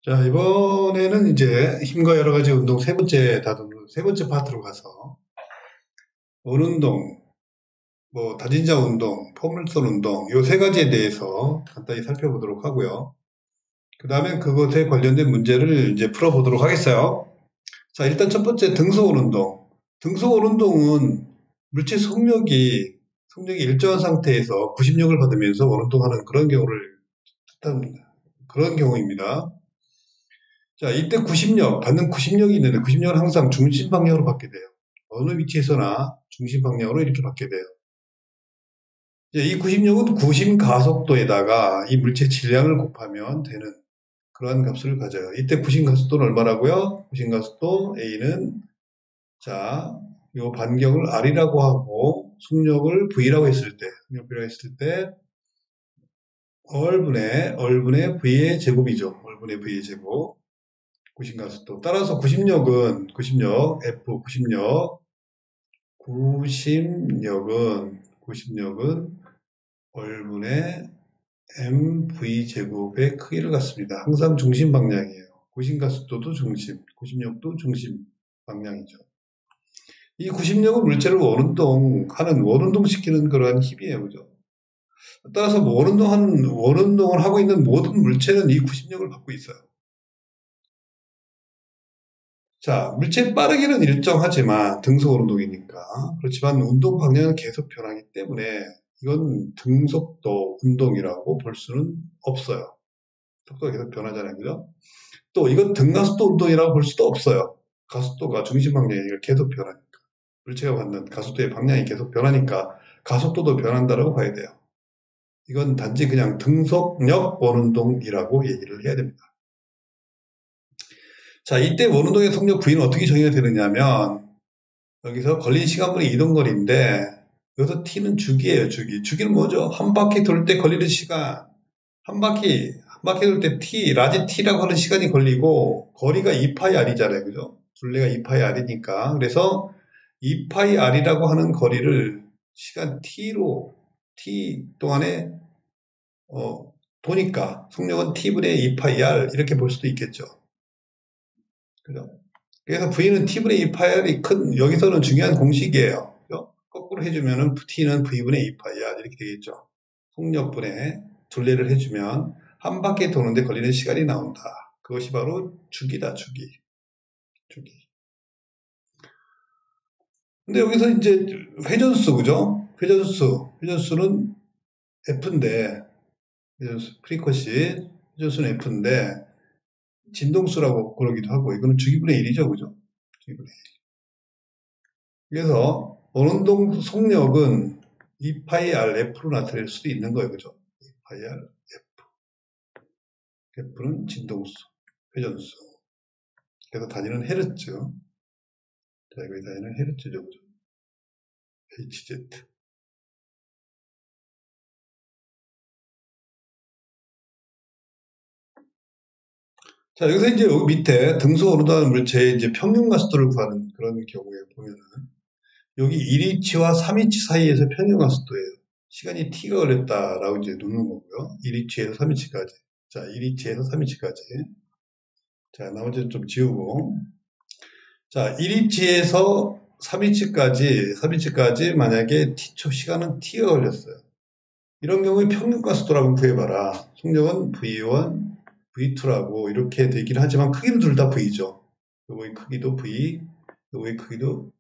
자, 이번에는 이제 힘과 여러 가지 운동 세 번째 파트로 가서 원운동, 다진자 운동, 포물선 운동, 요 세 가지에 대해서 간단히 살펴보도록 하고요. 그 다음에 그것에 관련된 문제를 이제 풀어보도록 하겠어요. 자, 일단 첫 번째 등소원 운동. 등소원 운동은 물질 속력이 일정한 상태에서 구심력을 받으면서 원운동하는 그런 경우를 뜻합니다. 그런 경우입니다. 자, 이때 받는 구심력이 있는데 구심력은 항상 중심 방향으로 받게 돼요. 어느 위치에서나 중심 방향으로 이렇게 받게 돼요. 이제 이 구심력은 구심 가속도에다가 이 물체의 질량을 곱하면 되는 그러한 값을 가져요. 이때 구심 가속도는 얼마라고요? 구심 가속도 A는 자, 요 반경을 R이라고 하고 속력을 V라고 했을 때 얼분의 V의 제곱이죠. 얼분의 V의 제곱. 구심가속도. 따라서 구심력은 얼분의 mv제곱의 크기를 갖습니다. 항상 중심 방향이에요. 구심가속도도 구심력도 중심 방향이죠. 이 구심력은 물체를 원운동시키는 그러한 힘이에요. 그죠? 따라서 원운동을 하고 있는 모든 물체는 이 구심력을 받고 있어요. 자, 물체의 빠르기는 일정하지만 등속 운동이니까 그렇지만 운동 방향은 계속 변하기 때문에 이건 등속도 운동이라고 볼 수는 없어요. 속도가 계속 변하잖아요. 그죠? 또 이건 등가속도 운동이라고 볼 수도 없어요. 가속도가 중심 방향이 계속 변하니까. 물체가 갖는 가속도의 방향이 계속 변하니까 가속도도 변한다고 봐야 돼요. 이건 단지 그냥 등속력 원운동이라고 얘기를 해야 됩니다. 자, 이때 원운동의 속력 V는 어떻게 정의가 되느냐면 여기서 걸린 시간분의 이동거리인데 여기서 T는 주기예요. 주기는 뭐죠? 한 바퀴 돌 때 걸리는 시간. 한 바퀴 돌 때 라지 T라고 하는 시간이 걸리고 거리가 2파이 R이잖아요. 그죠? 둘레가 2파이 R이니까. 그래서 2파이 R이라고 하는 거리를 시간 T 동안에 도니까 속력은 T분의 2파이 R 이렇게 볼 수도 있겠죠. 그죠? 그래서 V는 T분의 2파이R이 여기서는 중요한 공식이에요. 그죠? 거꾸로 해주면은 T는 V분의 2파이R 이렇게 되겠죠. 속력분의 둘레를 해주면 한 바퀴 도는데 걸리는 시간이 나온다. 그것이 바로 주기다, 주기. 근데 여기서 이제 회전수, 그죠? 회전수는 F인데, 회전수는 F인데, 진동수라고 그러기도 하고, 이거는 주기분의 1이죠, 그죠? 주기분의 1. 그래서 원운동 속력은 2파이 RF로 나타낼 수도 있는 거예요. 그죠? 2파이 RF. F는 진동수, 회전수. 그래서 단위는 헤르츠. 자, 여기 단위는 헤르츠죠. 그죠? HZ. 자, 여기서 이제 여기 밑에 등수 오르다는 물체의 이제 평균 가속도를 구하는 그런 경우에 보면은 여기 1위치와 3위치 사이에서 평균 가속도예요. 시간이 t가 걸렸다라고 이제 놓는 거고요. 1위치에서 3위치까지. 자, 1위치에서 3위치까지. 자, 나머지는 좀 지우고. 자, 1위치에서 3위치까지 만약에 시간은 t가 걸렸어요. 이런 경우에 평균 가속도라고 구해봐라. 속력은 V1, V2라고 이렇게 되긴 하지만 크기는 둘 다 V죠. 요거의 크기도 V, 요거의 크기도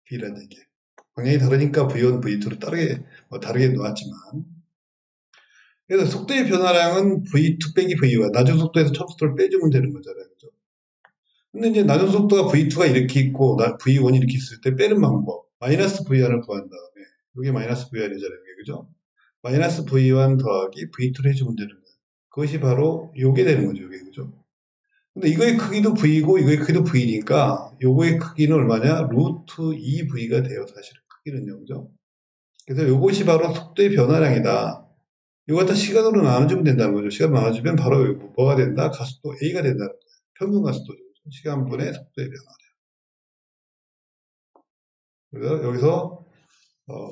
B라는 얘기예요. 방향이 다르니까 V1, V2로 다르게 놓았지만 그래서 속도의 변화량은 V2 빼기 V1 낮은 속도에서 초속도를 빼주면 되는 거잖아요. 그죠? 근데 이제 낮은 속도가 V2가 이렇게 있고 V1이 이렇게 있을 때 빼는 방법 마이너스 V1을 구한 다음에 이게 마이너스 V1이잖아요. 그죠? 마이너스 V1 더하기 V2를 해주면 되는 거예요. 그것이 바로 요게 되는 거죠. 요게 그죠? 근데 이거의 크기도 V고 이거의 크기도 V니까 요거의 크기는 얼마냐? 루트 2V가 돼요. 사실은 크기는요. 그죠? 그래서 요것이 바로 속도의 변화량이다. 이거 갖다 시간으로 나눠주면 된다는 거죠. 시간 나눠주면 바로 뭐가 된다? 가속도 A가 된다는 거예요. 평균 가속도죠. 시간분의 속도의 변화. 그래서 여기서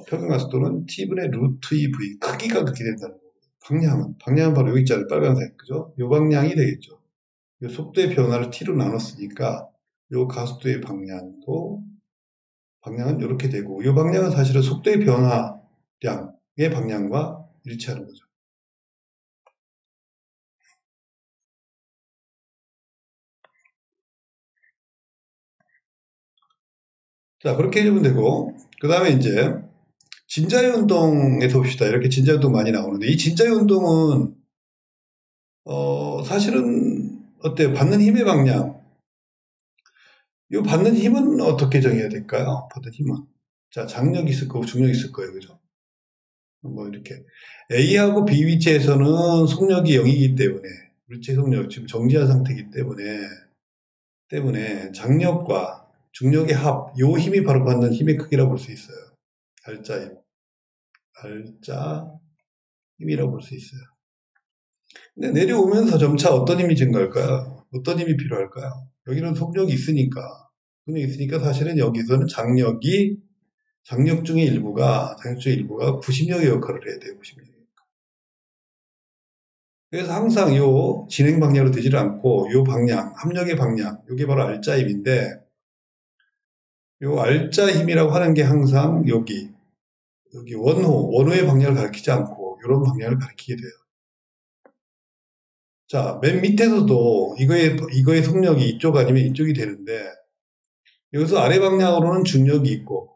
평균 가속도는 T분의 루트 2V 크기가 그렇게 된다는 거예요. 방향은 바로 여기 있잖아요. 빨간색. 그죠? 요 방향이 되겠죠. 요 속도의 변화를 t로 나눴으니까 요 가속도의 방향은 이렇게 되고 요 방향은 사실은 속도의 변화량의 방향과 일치하는 거죠. 자, 그렇게 해주면 되고 그 다음에 이제 진자유 운동에서 봅시다. 이렇게 진자유 운동 많이 나오는데 이 진자유 운동은 사실은 어때요? 받는 힘의 방향. 이 받는 힘은 어떻게 정해야 될까요? 받는 힘은. 자, 장력이 있을 거고 중력이 있을 거예요. 그죠? 뭐 이렇게 A하고 B 위치에서는 속력이 0이기 때문에 물체 속력 지금 정지한 상태이기 때문에 장력과 중력의 합, 요 힘이 바로 받는 힘의 크기라고 볼 수 있어요. 알짜 힘이라고 볼 수 있어요. 근데 내려오면서 점차 어떤 힘이 증가할까요? 어떤 힘이 필요할까요? 여기는 속력이 있으니까 사실은 여기서는 장력 중의 일부가 90력의 역할을 해야 돼요. 90력. 그래서 항상 요 진행 방향으로 되지를 않고 요 방향, 합력의 방향, 요게 바로 알짜 힘인데 요 알짜 힘이라고 하는 게 항상 여기 원호의 방향을 가리키지 않고 이런 방향을 가리키게 돼요. 자, 맨 밑에서도 이거의 속력이 이쪽 아니면 이쪽이 되는데 여기서 아래 방향으로는 중력이 있고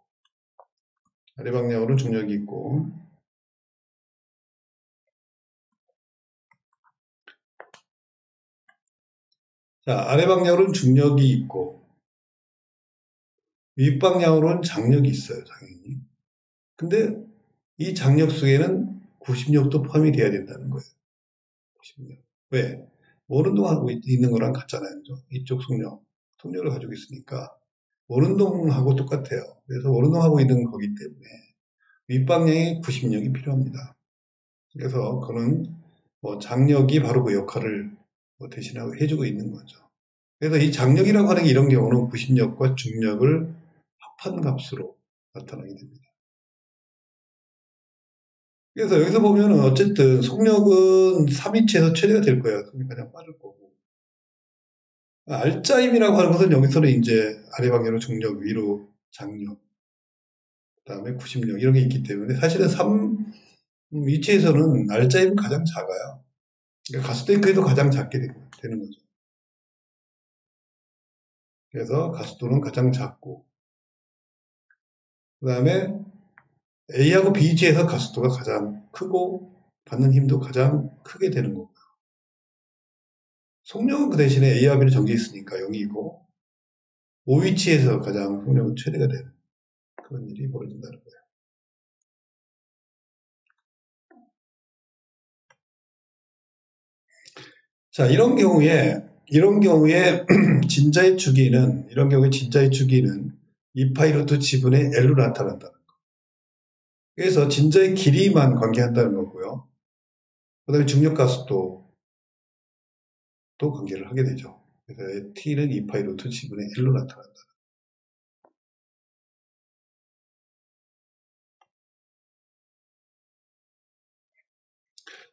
자, 아래 방향으로는 중력이 있고 윗 방향으로는 장력이 있어요, 당연히. 근데 이 장력 속에는 90력도 포함이 돼야 된다는 거예요. 90력. 왜? 원운동하고 있는 거랑 같잖아요. 그죠? 이쪽 속력을 가지고 있으니까 원운동하고 똑같아요. 그래서 원운동하고 있는 거기 때문에 윗방향에 90력이 필요합니다. 그래서 그는 장력이 바로 그 역할을 대신하고 해주고 있는 거죠. 그래서 이 장력이라고 하는 게 이런 경우는 90력과 중력을 합한 값으로 나타나게 됩니다. 그래서 여기서 보면은 어쨌든 속력은 3위치에서 최대가 될 거예요. 그러니까 그냥 빠질 거고. 알짜임이라고 하는 것은 여기서는 이제 아래 방향으로 중력, 위로 장력, 그 다음에 90력 이런 게 있기 때문에 사실은 3위치에서는 알짜임은 가장 작아요. 그러니까 가속도의 크기도 가장 작게 되는 거죠. 그래서 가속도는 가장 작고 그 다음에 A하고 B 위치에서 가속도가 가장 크고 받는 힘도 가장 크게 되는 거고요. 속력은 그 대신에 A와 B는 정지 있으니까 0이고 O 위치에서 가장 속력은 최대가 되는 그런 일이 벌어진다는 거예요. 자, 이런 경우에 진자의 주기는 2파이 루트 지분의 L로 나타난다는 거. 그래서 진자의 길이만 관계한다는 거고요. 그 다음에 중력 가속도도 관계를 하게 되죠. 그래서 T는 2파이 루트 지분의 L로 나타난다.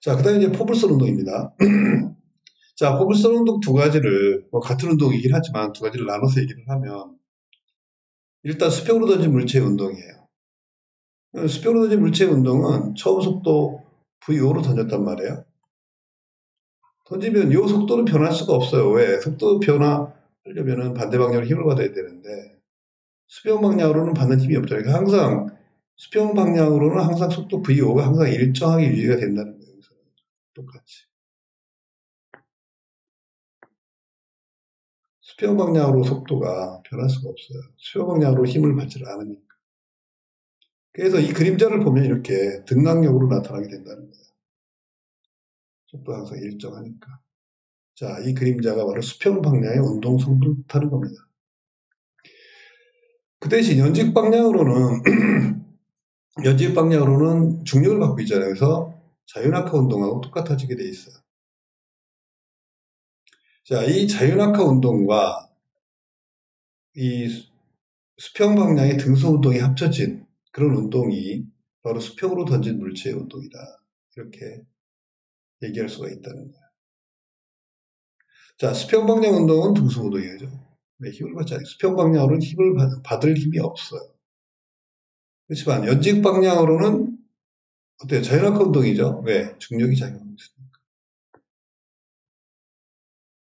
자, 그 다음에 이제 포불선 운동입니다. 자, 포불선 운동 두 가지를, 같은 운동이긴 하지만 두 가지를 나눠서 얘기를 하면, 일단 수평으로 던진 물체의 운동이에요. 수평으로 던진 물체의 운동은 처음 속도 VO로 던졌단 말이에요. 던지면 이 속도는 변할 수가 없어요. 왜? 속도 변화하려면 반대 방향으로 힘을 받아야 되는데, 수평 방향으로는 받는 힘이 없잖아요. 그러니까 항상, 수평 방향으로는 항상 속도 VO가 항상 일정하게 유지가 된다는 거예요. 똑같이. 수평 방향으로 속도가 변할 수가 없어요. 수평 방향으로 힘을 받지를 않으니까. 그래서 이 그림자를 보면 이렇게 등강력으로 나타나게 된다는 거예요. 속도가 항상 일정하니까. 자, 이 그림자가 바로 수평 방향의 운동 성분을 뜻하는 겁니다. 그 대신 연직 방향으로는 중력을 갖고 있잖아요. 그래서 자유낙하 운동하고 똑같아지게 돼 있어요. 자, 이 자유낙하 운동과 이 수평 방향의 등수 운동이 합쳐진 그런 운동이 바로 수평으로 던진 물체의 운동이다. 이렇게 얘기할 수가 있다는 거예요. 자, 수평방향 운동은 등수 운동이죠. 왜 힘을 받지 않아요? 수평 방향으로는 힘을 받을 힘이 없어요. 그렇지만 연직 방향으로는 어때요? 자연학과 운동이죠. 왜? 중력이 작용하고 있으니까.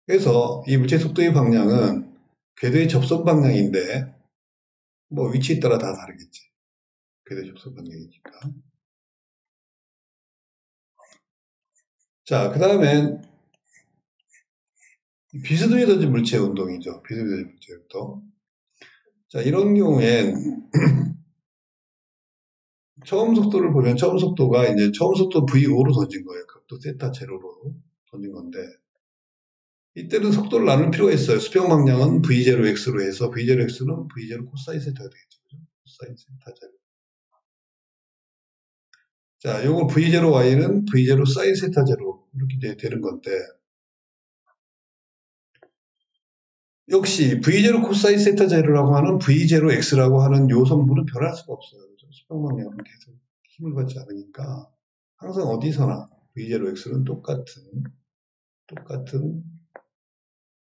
그래서 이 물체 속도의 방향은 궤도의 접선 방향인데 뭐 위치에 따라 다 다르겠지. 궤도의 접선 방향이니까. 자, 그 다음엔 비스듬히 던진 물체 운동이죠. 비스듬히 던진 물체 운동. 자, 이런 경우엔 처음 속도를 보면 처음 속도가 이제 처음 속도 V5로 던진 거예요. 각도 세타 제로로 던진 건데 이때는 속도를 나눌 필요가 있어요. 수평 방향은 V0X로 해서 V0X는 V0 코사인 세타가 되겠죠. 코사인 세타 제로. 자, 요거 V0Y는 V0 사인 세타 제로 이렇게 되는 건데 역시 V0 코사인 세타 제로라고 하는 V0X라고 하는 요 성분은 변할 수가 없어요. 수평 방향은 계속 힘을 받지 않으니까 항상 어디서나 V0X는 똑같은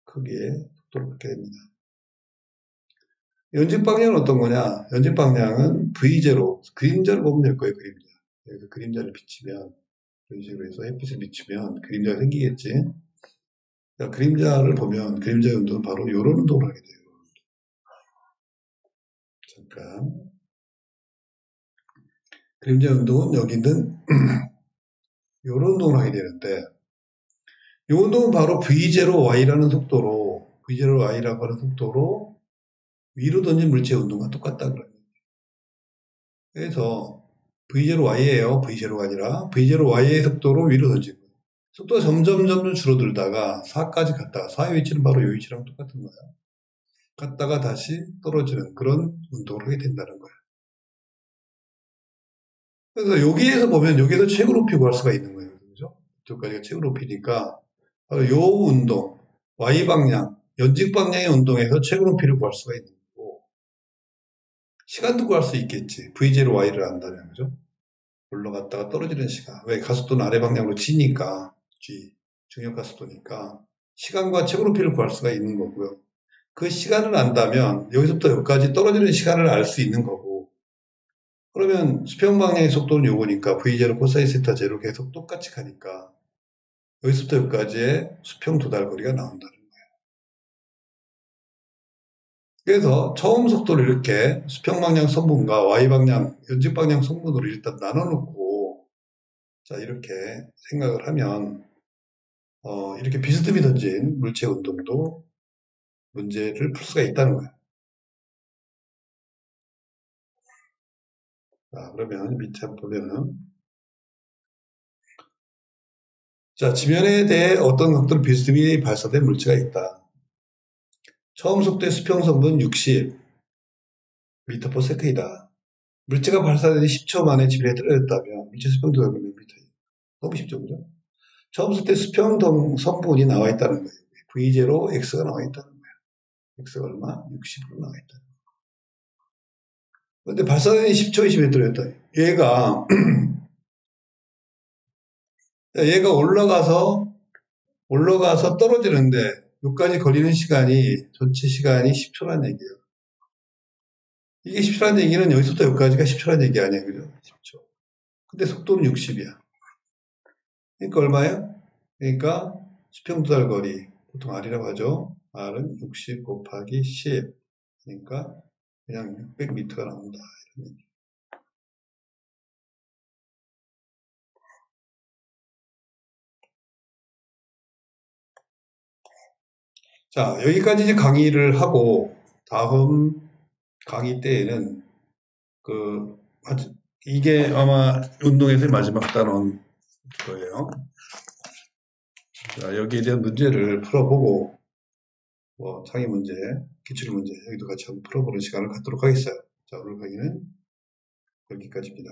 크기의 속도를 갖게 됩니다. 연직 방향은 어떤 거냐? 연직 방향은 V0, 그림자를 보면 될 거예요, 그림자. 여기서 그림자를 비치면, 이런 식으로 해서 햇빛을 비치면 그림자가 생기겠지? 자, 그림자를 보면, 그림자 운동은 바로 이런 운동을 하게 돼요. 잠깐. 그림자 운동은 여기 있는 이런 운동을 하게 되는데, 이 운동은 바로 V0Y라는 속도로, V0Y라고 하는 속도로 위로 던진 물체 운동과 똑같다 그래요. 그래서 V0Y예요. V0가 아니라 V0Y의 속도로 위로 던진 거예요. 속도가 점점 줄어들다가 4까지 갔다가 4의 위치는 바로 이 위치랑 똑같은 거예요. 갔다가 다시 떨어지는 그런 운동을 하게 된다는 거예요. 그래서 여기에서 보면 여기에서 최고 높이 구할 수가 있는 거예요. 그죠? 이쪽까지가 최고 높이니까 바로 요 운동, Y방향, 연직 방향의 운동에서 최고 높이를 구할 수가 있는 거고 시간도 구할 수 있겠지. V0Y를 안다면 그죠? 올라갔다가 떨어지는 시간. 왜? 가속도는 아래 방향으로 G니까, G, 중력 가속도니까 시간과 최고 높이를 구할 수가 있는 거고요. 그 시간을 안다면 여기서부터 여기까지 떨어지는 시간을 알 수 있는 거고 그러면 수평 방향의 속도는 요거니까 V0 코사인 세타 제로 계속 똑같이 가니까 여기서부터 여기까지의 수평 도달 거리가 나온다는 거예요. 그래서 처음 속도를 이렇게 수평 방향 성분과 Y 방향, 연직 방향 성분으로 일단 나눠놓고 자 이렇게 생각을 하면 이렇게 비스듬히 던진 물체 운동도 문제를 풀 수가 있다는 거예요. 자, 그러면 밑에 보면은 자, 지면에 대해 어떤 각도로 비스듬히 발사된 물체가 있다. 처음 속도의 수평 성분 60 m/s이다. 물체가 발사된 10초 만에 지면에 떨어졌다면 물체 수평 도달은 몇 미터예요? 너무 쉽죠, 그죠? 처음 속도의 수평 성분이 나와 있다는 거예요. V0 X가 나와 있다는 거예요. X가 얼마? 60으로 나와 있다. 근데 발사된 10초에 지면에 떨어졌다. 얘가 올라가서 떨어지는데 여기까지 걸리는 시간이 전체 시간이 10초란 얘기예요. 이게 10초란 얘기는 여기서부터 여기까지가 10초란 얘기 아니에요. 그죠? 10초. 근데 속도는 60이야. 그러니까 얼마예요? 그러니까 수평 도달 거리 보통 R이라고 하죠. R은 60 곱하기 10 그러니까 그냥 600m가 나온다. 이런 얘기. 자, 여기까지 이제 강의를 하고 다음 강의 때에는 이게 아마 운동에서의 마지막 단원 거예요. 자, 여기에 대한 문제를 풀어보고 창의 문제, 기출 문제 여기도 같이 한번 풀어보는 시간을 갖도록 하겠어요. 자, 오늘 강의는 여기까지입니다.